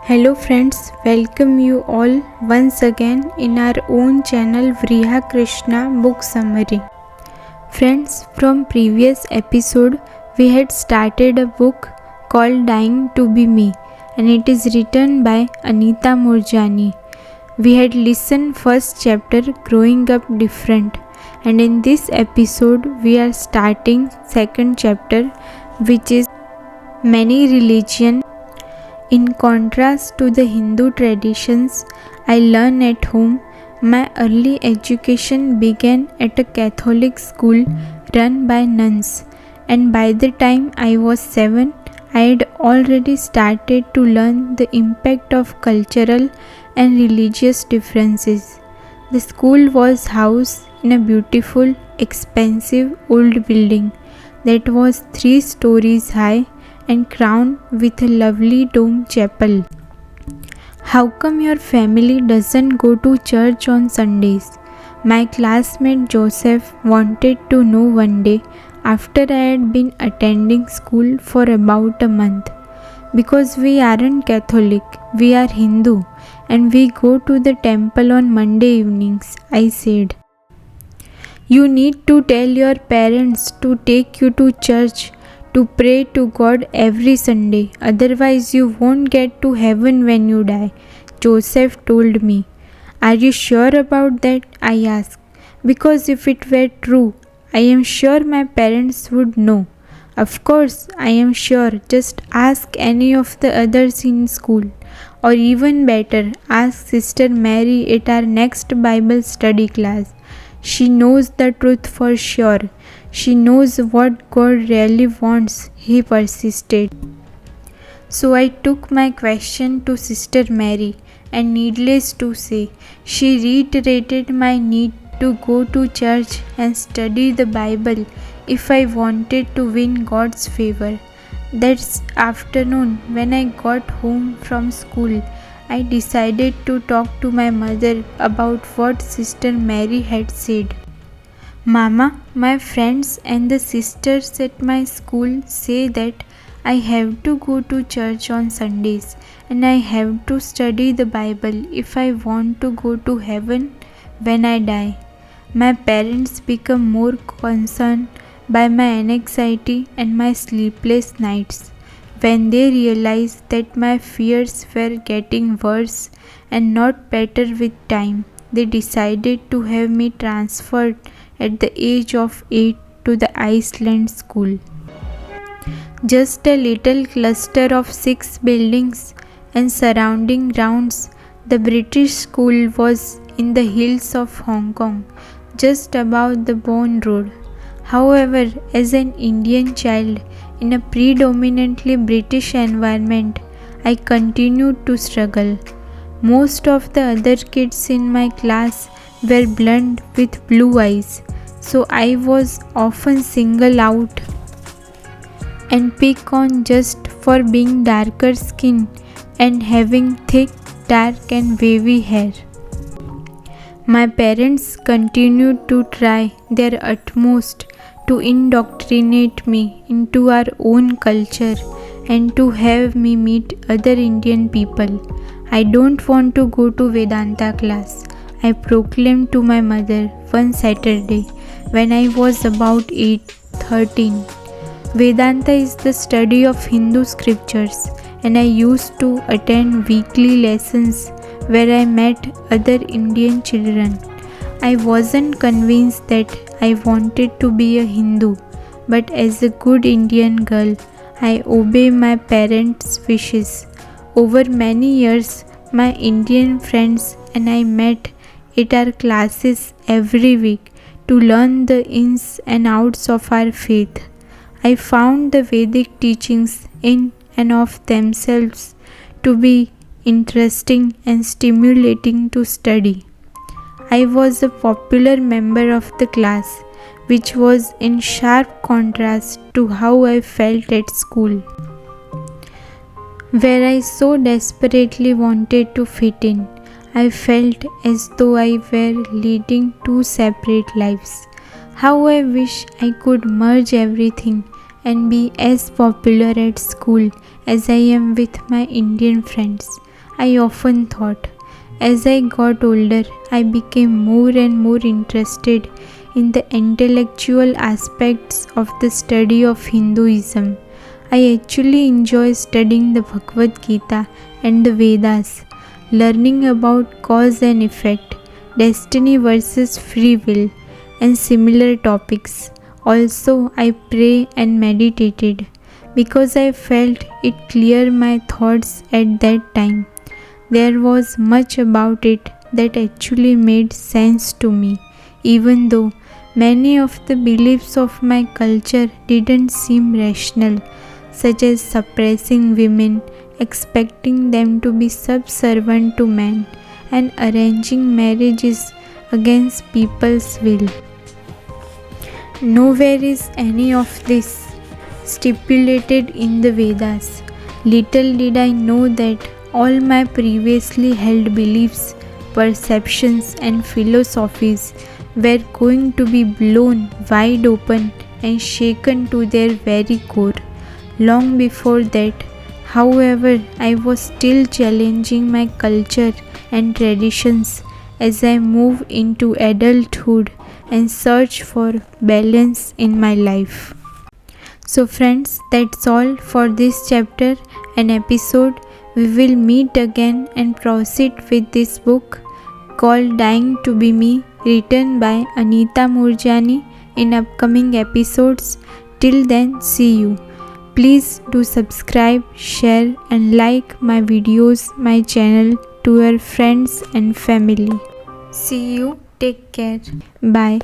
Hello friends, welcome you all once again in our own channel Vriha Krishna Book Summary. Friends, from previous episode we had started a book called Dying to be Me, and it is written by Anita Moorjani. We had listened first chapter, Growing Up Different, and in this episode we are starting second chapter, which is Many Religion. In contrast to the Hindu traditions I learned at home, my early education began at a Catholic school run by nuns, and by the time I was 7, I had already started to learn the impact of cultural and religious differences. The school was housed in a beautiful, expensive old building that was 3 stories high and crowned with a lovely dome chapel. How come your family doesn't go to church on Sundays? My classmate Joseph wanted to know one day after I had been attending school for about a month. Because we aren't Catholic, we are Hindu, and we go to the temple on Monday evenings, I said. You need to tell your parents to take you to church to pray to God every Sunday, otherwise you won't get to heaven when you die, Joseph told me. Are you sure about that? I asked. Because if it were true, I am sure my parents would know. Of course, I am sure. Just ask any of the others in school. Or even better, ask Sister Mary at our next Bible study class. She knows the truth for sure. She knows what God really wants, he persisted. So I took my question to Sister Mary, and needless to say, she reiterated my need to go to church and study the Bible if I wanted to win God's favor. That afternoon, when I got home from school, I decided to talk to my mother about what Sister Mary had said. Mama, my friends and the sisters at my school say that I have to go to church on Sundays and I have to study the Bible if I want to go to heaven when I die. My parents become more concerned by my anxiety and my sleepless nights when they realized that my fears were getting worse and not better with time. They decided to have me transferred at the age of 8 to the Iceland school. Just a little cluster of 6 buildings and surrounding grounds, the British school was in the hills of Hong Kong, just above the Bourne Road. However, as an Indian child in a predominantly British environment, I continued to struggle. Most of the other kids in my class were blonde with blue eyes, so I was often singled out and picked on just for being darker skinned and having thick, dark and wavy hair. My parents continued to try their utmost to indoctrinate me into our own culture and to have me meet other Indian people. I don't want to go to Vedanta class, I proclaimed to my mother one Saturday when I was about 13. Vedanta is the study of Hindu scriptures, and I used to attend weekly lessons where I met other Indian children. I wasn't convinced that I wanted to be a Hindu, but as a good Indian girl, I obey my parents' wishes. Over many years, my Indian friends and I met at our classes every week to learn the ins and outs of our faith. I found the Vedic teachings in and of themselves to be interesting and stimulating to study. I was a popular member of the class, which was in sharp contrast to how I felt at school, where I so desperately wanted to fit in. I felt as though I were leading 2 separate lives. How I wish I could merge everything and be as popular at school as I am with my Indian friends. I often thought. As I got older, I became more and more interested in the intellectual aspects of the study of Hinduism. I actually enjoy studying the Bhagavad Gita and the Vedas, learning about cause and effect, destiny versus free will, and similar topics. Also, I pray and meditated because I felt it clear my thoughts at that time. There was much about it that actually made sense to me, even though many of the beliefs of my culture didn't seem rational, such as suppressing women, expecting them to be subservient to men, and arranging marriages against people's will. Nowhere is any of this stipulated in the Vedas. Little did I know that all my previously held beliefs, perceptions, and philosophies were going to be blown wide open and shaken to their very core. Long before that, however, I was still challenging my culture and traditions as I move into adulthood and search for balance in my life. So friends, that's all for this chapter and episode. We will meet again and proceed with this book called Dying to Be Me, written by Anita Moorjani, in upcoming episodes. Till then, see you. Please do subscribe, share and like my videos, my channel to your friends and family. See you. Take care. Bye.